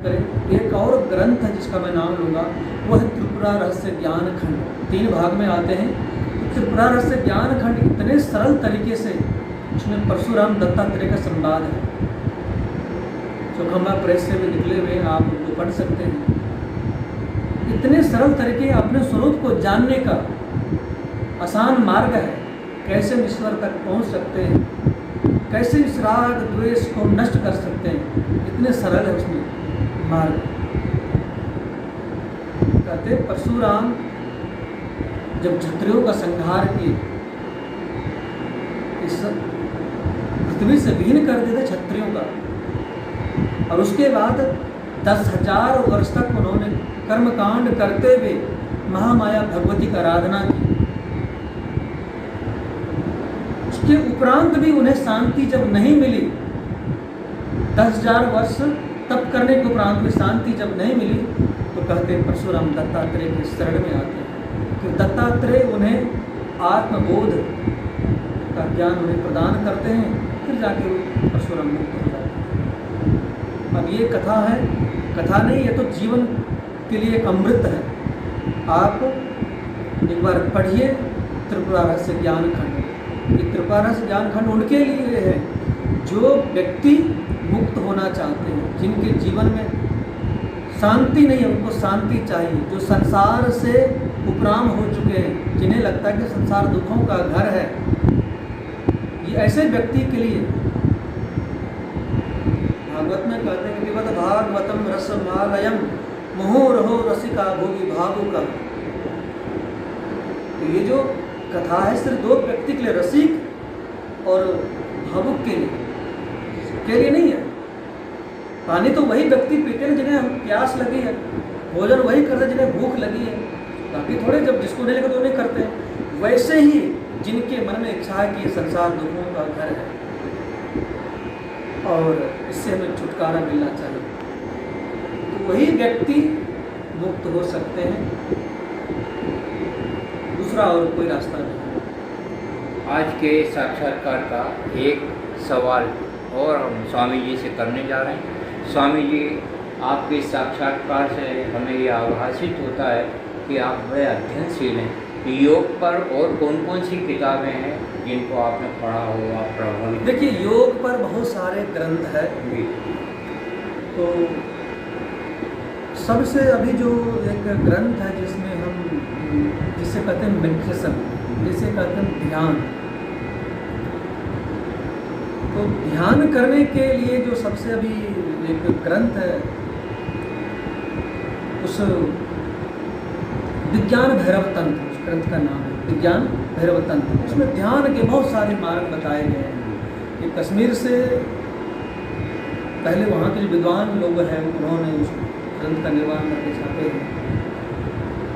करें। एक और ग्रंथ है जिसका मैं नाम लूँगा, वह है त्रिपुरा रहस्य ज्ञान खंड। 3 भाग में आते हैं। त्रिपुरा रहस्य ज्ञान खंड इतने सरल तरीके से, उसमें परशुराम दत्तात्रेय का संवाद है। चौखंबा प्रेस से भी निकले हुए, आप उनको पढ़ सकते हैं। इतने सरल तरीके अपने स्वरूप को जानने का आसान मार्ग है। कैसे हम ईश्वर तक पहुंच सकते हैं, कैसे इस राग द्वेष को नष्ट कर सकते हैं, इतने सरल है उसमें मार्ग। कहते परशुराम जब क्षत्रियों का संहार किए, इस पृथ्वी से विहीन कर देते क्षत्रियों का, और उसके बाद 10,000 वर्ष तक उन्होंने कर्मकांड करते हुए महामाया भगवती का आराधना की। उसके उपरांत भी उन्हें शांति जब नहीं मिली, 10,000 वर्ष तप करने के उपरांत भी शांति जब नहीं मिली, तो कहते हैं परशुराम दत्तात्रेय के शरण में आते हैं कि दत्तात्रेय उन्हें आत्मबोध का ज्ञान उन्हें प्रदान करते हैं, फिर जाके वो परशुराम मुक्त हो जाते हैं। अब ये कथा है, कथा नहीं, ये तो जीवन के लिए एक अमृत है। आप एक बार पढ़िए त्रिपुरा रहस्य ज्ञान खंड। ये त्रिपुरा रहस्य ज्ञान खंड उनके लिए है जो व्यक्ति मुक्त होना चाहते हैं, जिनके जीवन में शांति नहीं है, उनको शांति चाहिए, जो संसार से उपराम हो चुके हैं, जिन्हें लगता है कि संसार दुखों का घर है। ये ऐसे व्यक्ति के लिए भागवत में कहते हैं कि विवद भागवतम रसमालयम मुहुर्हो रसिका भोगी भावुका। तो ये जो कथा है सिर्फ 2 व्यक्ति के लिए, रसिक और भावुक के लिए नहीं है। पानी तो वही व्यक्ति पीते हैं जिन्हें प्यास लगी है, भोजन वही करते हैं जिन्हें भूख लगी है, बाकी थोड़े जब जिसको नहीं लगे तो नहीं करते हैं। वैसे ही जिनके मन में इच्छा है कि ये संसार दुखों का घर है और इससे हमें छुटकारा मिलना चाहिए, तो वही व्यक्ति मुक्त हो सकते हैं, दूसरा और कोई रास्ता नहीं। आज के साक्षात्कार का एक सवाल और हम स्वामी जी से करने जा रहे हैं। स्वामी जी, आपके साक्षात्कार से हमें यह आभासित होता है कि आप बड़े अध्ययनशील हैं। योग पर और कौन कौन सी किताबें हैं जिनको आपने पढ़ा हो, आप प्रभावित? देखिए, योग पर बहुत सारे ग्रंथ हैं। तो सबसे अभी जो एक ग्रंथ है जिसमें जिसे कहते हैं मेडिटेशन, जिसे कहते हैं ध्यान, तो ध्यान करने के लिए जो सबसे अभी एक ग्रंथ है, उस विज्ञान भैरव तंत्र, उस ग्रंथ का नाम है विज्ञान भैरव तंत्र। उसमें ध्यान के बहुत सारे मार्ग बताए गए हैं। ये कश्मीर से पहले वहाँ के जो विद्वान लोग हैं उन्होंने उस ग्रंथ का निर्माण करके छापे हैं,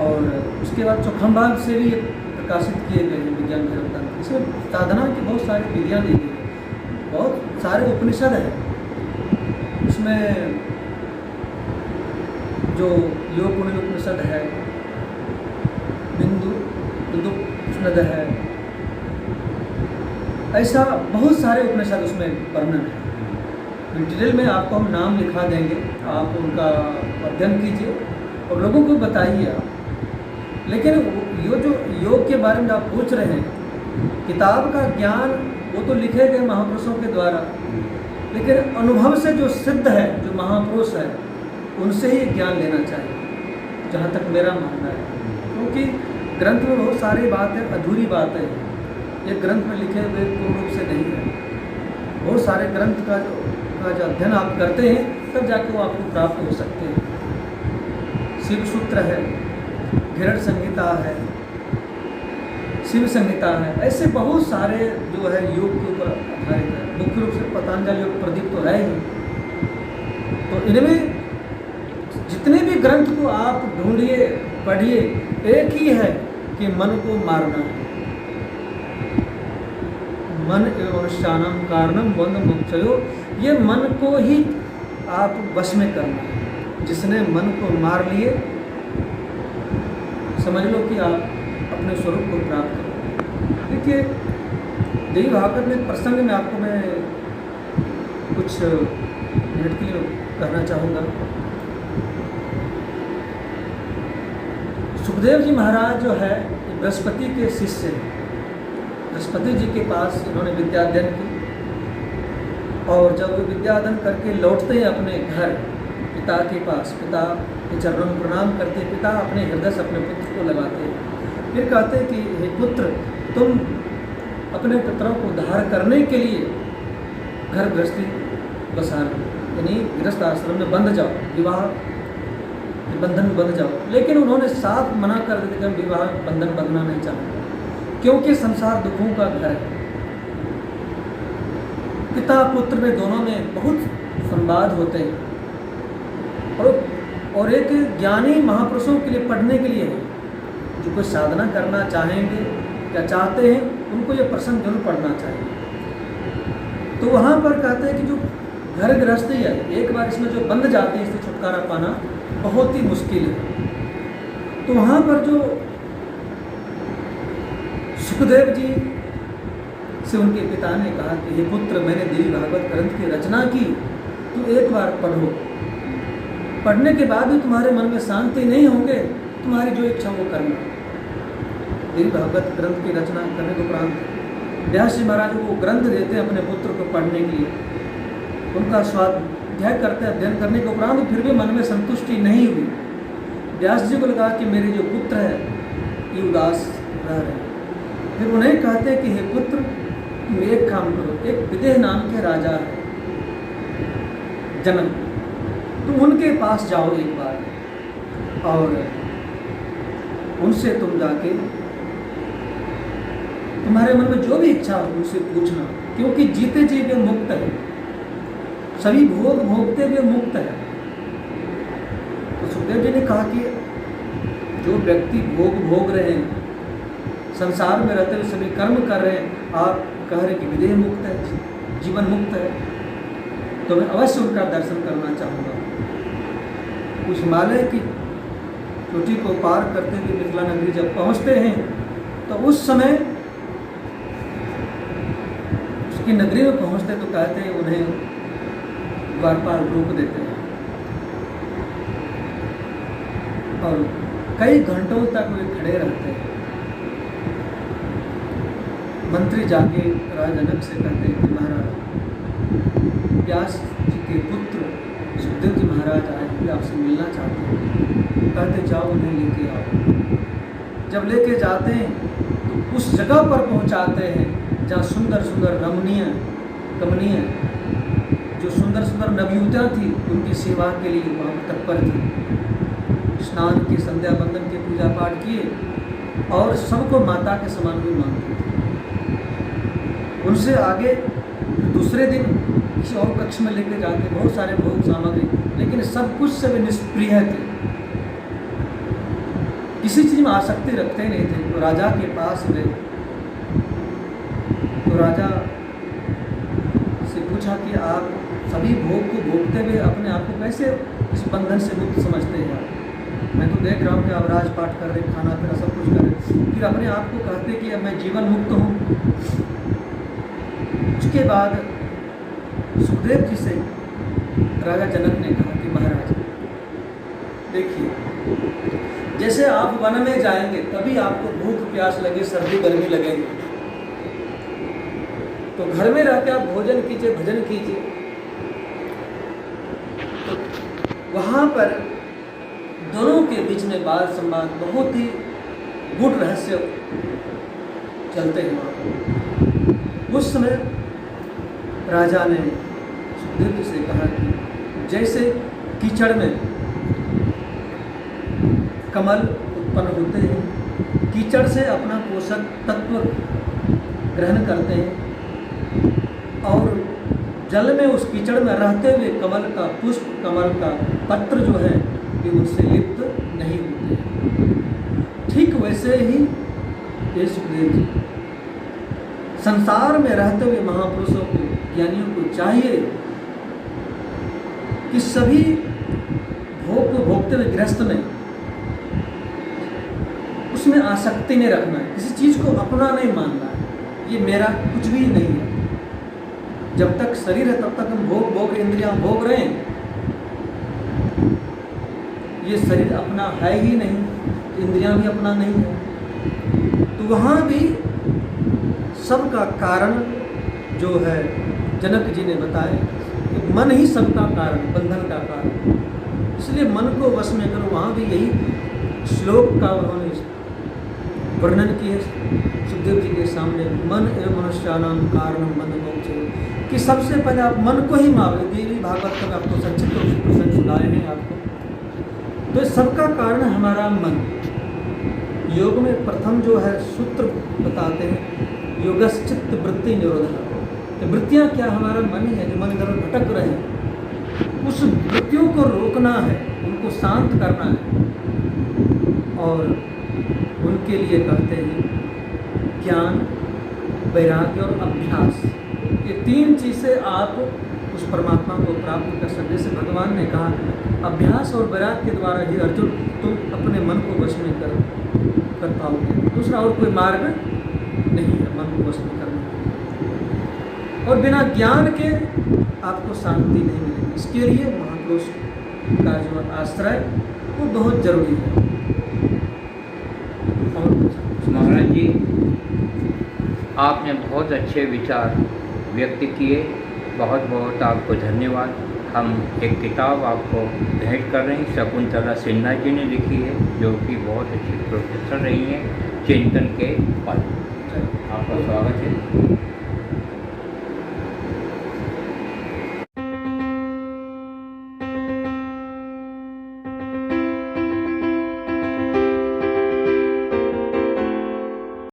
और उसके बाद चौखंबा से भी प्रकाशित किए गए हैं विज्ञान भैरव तंत्र। इसमें साधना की बहुत सारी विधियाँ दी गई हैं, बहुत सारे उपनिषद हैं। उसमें जो योग उपनिषद है, बिंदु उपनिषद है, ऐसा बहुत सारे उपनिषद उसमें वर्णन है। डिटेल में आपको हम नाम लिखा देंगे, आप उनका अध्ययन कीजिए और लोगों को बताइए आप। लेकिन ये जो योग के बारे में आप पूछ रहे हैं, किताब का ज्ञान वो तो लिखे गए महापुरुषों के द्वारा, लेकिन अनुभव से जो सिद्ध है, जो महापुरुष है, उनसे ही ज्ञान लेना चाहिए, जहाँ तक मेरा मानना है। क्योंकि ग्रंथ में बहुत सारी बातें अधूरी बातें हैं, ये ग्रंथ में लिखे हुए पूर्ण रूप से नहीं है। बहुत सारे ग्रंथ का जो अध्ययन आप करते हैं तब जाके वो आपको प्राप्त हो सकते हैं। शिव सूत्र है, घृण संहिता है, शिव संहिता है, ऐसे बहुत सारे जो है योग के ऊपर आधारित है। मुख्य रूप से पतंजलि योग प्रदीप तो है ही। तो इनमें जितने भी ग्रंथ को आप ढूंढिए, पढ़िए, एक ही है कि मन को मारना है। मन एवं शानम कारणम बंध मुक्षयो, ये मन को ही आप वश में करना है। जिसने मन को मार लिए, समझ लो कि आप अपने स्वरूप को प्राप्त करो। देखिए, देवी भागवत में प्रसंग में आपको मैं कुछ मिनट के लिए कहना चाहूँगा। सुखदेव जी महाराज जो है बृहस्पति के शिष्य हैं। बृहस्पति जी के पास इन्होंने विद्या अध्ययन की, और जब वे विद्या अध्ययन करके लौटते हैं अपने घर पिता के पास, पिता के चरणों में प्रणाम करते, पिता अपने हृदय से अपने पुत्र को लगाते हैं। फिर कहते हैं कि हे पुत्र, तुम अपने पुत्रों को उद्धार करने के लिए घर गृहस्थी बसा लो, यानी गृहस्थ आश्रम में बंध जाओ, विवाह के बंधन में बंध जाओ। लेकिन उन्होंने साफ मना कर दिया कि हम विवाह बंधन बंधना नहीं चाहते, क्योंकि संसार दुखों का घर है। पिता पुत्र में दोनों में बहुत संवाद होते हैं, और एक ज्ञानी महापुरुषों के लिए पढ़ने के लिए है, जो कोई साधना करना चाहेंगे या चाहते हैं उनको ये प्रसंग जरूर पढ़ना चाहिए। तो वहाँ पर कहते हैं कि जो घर गृहस्थी है, एक बार इसमें जो बंध जाते हैं, इससे छुटकारा पाना बहुत ही मुश्किल है। तो वहाँ पर जो सुखदेव जी से उनके पिता ने कहा कि हे पुत्र, मैंने देवी भागवत ग्रंथ की रचना की, तू एक बार पढ़ो, पढ़ने के बाद भी तुम्हारे मन में शांति नहीं होंगे, तुम्हारी जो इच्छा वो करना। देवी भागवत ग्रंथ की रचना करने के उपरांत व्यास जी महाराज वो ग्रंथ देते हैं अपने पुत्र को पढ़ने के लिए। उनका स्वाध्याय करते, अध्ययन करने के उपरांत फिर भी मन में संतुष्टि नहीं हुई। व्यास जी को लगा कि मेरे जो पुत्र है ये उदास रह रहे हैं। फिर उन्हें कहते कि हे पुत्र, तुम एक काम करो, एक विदेह नाम के राजा है जनक, तुम उनके पास जाओ एक बार, और उनसे तुम जाके तुम्हारे मन में जो भी इच्छा हो उनसे पूछना, क्योंकि जीते जी वे मुक्त है, सभी भोग भोगते हुए मुक्त है। तो सुखदेव जी ने कहा कि जो व्यक्ति भोग भोग रहे हैं, संसार में रहते हुए सभी कर्म कर रहे हैं, आप कह रहे कि विदेह मुक्त है, जीवन मुक्त है, तो मैं अवश्य उनका दर्शन करना चाहूँगा। उस हिमालय की चोटी को पार करते हुए मिथिला नगरी जब पहुँचते हैं, तो उस समय उसकी नगरी में पहुँचते तो कहते हैं उन्हें द्वारपाल रोक देते हैं, और कई घंटों तक वे खड़े रहते हैं। मंत्री जाके राजा जनक से कहते हैं कि महाराज, व्यास जी के पुत्र सुखदेव जी महाराज आए हैं, आपसे मिलना चाहते हैं। कहते जाओ उन्हें लेके आओ। जब लेके जाते हैं तो उस जगह पर पहुंचाते हैं जहाँ सुंदर सुंदर रमणीय कमनीय जो सुंदर सुंदर नवयुवतियाँ थी, उनकी सेवा के लिए वहाँ पर तत्पर थी। स्नान के, संध्या बंदन के, पूजा पाठ किए, और सबको माता के समान भी मानते थे। उनसे आगे दूसरे दिन किसी और कक्ष में लेके जाते, बहुत सारे भोग सामग्री, लेकिन सब कुछ से वे निष्प्रिय थे, किसी चीज़ में आसक्ति रखते नहीं थे। तो राजा के पास गए, तो राजा से पूछा कि आप सभी भोग को भोगते हुए अपने आप को कैसे इस बंधन से मुक्त समझते हैं? मैं तो देख रहा हूँ कि आप राजपाट कर रहे, खाना पीना सब कुछ कर रहे, फिर अपने आप को कहते कि अब मैं जीवन मुक्त हूँ। उसके बाद सुखदेव जी से राजा जनक ने कहा कि महाराज देखिए, जैसे आप वन में जाएंगे तभी आपको भूख प्यास लगे, सर्दी गर्मी लगेगी, तो घर में रहकर आप भोजन कीजिए, भजन कीजिए। तो वहाँ पर दोनों के बीच में बात संवाद बहुत ही गूढ़ रहस्य चलते हैं। उस समय राजा ने सुखदेव जी से कहा कि जैसे कीचड़ में कमल उत्पन्न होते हैं, कीचड़ से अपना पोषक तत्व ग्रहण करते हैं, और जल में उस कीचड़ में रहते हुए कमल का पुष्प, कमल का पत्र जो है ये उनसे लिप्त नहीं होते। ठीक वैसे ही ये सुखदेव जी संसार में रहते हुए महापुरुषों को, ज्ञानियों को चाहिए कि सभी भोग को भोगते हुए गृहस्थ में उसमें आसक्ति नहीं रखना है, किसी चीज़ को अपना नहीं मानना है, ये मेरा कुछ भी नहीं है। जब तक शरीर है तब तक हम भोग इंद्रियां भोग रहे हैं, ये शरीर अपना है ही नहीं, इंद्रियां भी अपना नहीं है, तो वहाँ भी सबका कारण जो है जनक जी ने बताया कि मन ही सबका कारण, बंधन का कारण। इसलिए मन को वश में करो। वहाँ भी यही श्लोक का उन्होंने वर्णन किया सुखदेव जी के सामने, मन एवं मनुष्यानाम कारणम मन मोक्ष, कि सबसे पहले आप मन को ही मारो। देवी भागवत का आपको संक्षिप्त रूप से प्रसंग सुनाए हैं आपको। तो सबका कारण हमारा मन। योग में प्रथम जो है सूत्र बताते हैं, योगश्चित्त वृत्ति निरोधन। तो वृत्तियाँ क्या, हमारा मन ही है जो मन इधर भटक रहे हैं, उस वृत्तियों को रोकना है, उनको शांत करना है। और उनके लिए कहते हैं ज्ञान, वैराग्य और अभ्यास। ये तीन चीज़ें आप उस परमात्मा को प्राप्त कर सकते। जैसे भगवान ने कहा अभ्यास और वैराग्य के द्वारा ही अर्जुन तुम अपने मन को वश में कर पाओगे। दूसरा और कोई मार्ग नहीं है मन को वश में करने का। और बिना ज्ञान के आपको शांति नहीं मिलेगी। इसके लिए महापुरुष का जो आश्रय वो बहुत जरूरी है। महाराज जी, आपने बहुत अच्छे विचार व्यक्त किए, बहुत बहुत आपको धन्यवाद। हम एक किताब आपको भेंट कर रहे हैं, शकुंतला सिन्हा जी ने लिखी है, जो कि बहुत अच्छी प्रोफेसर रही हैं, चिंतन के पल। आपका स्वागत है।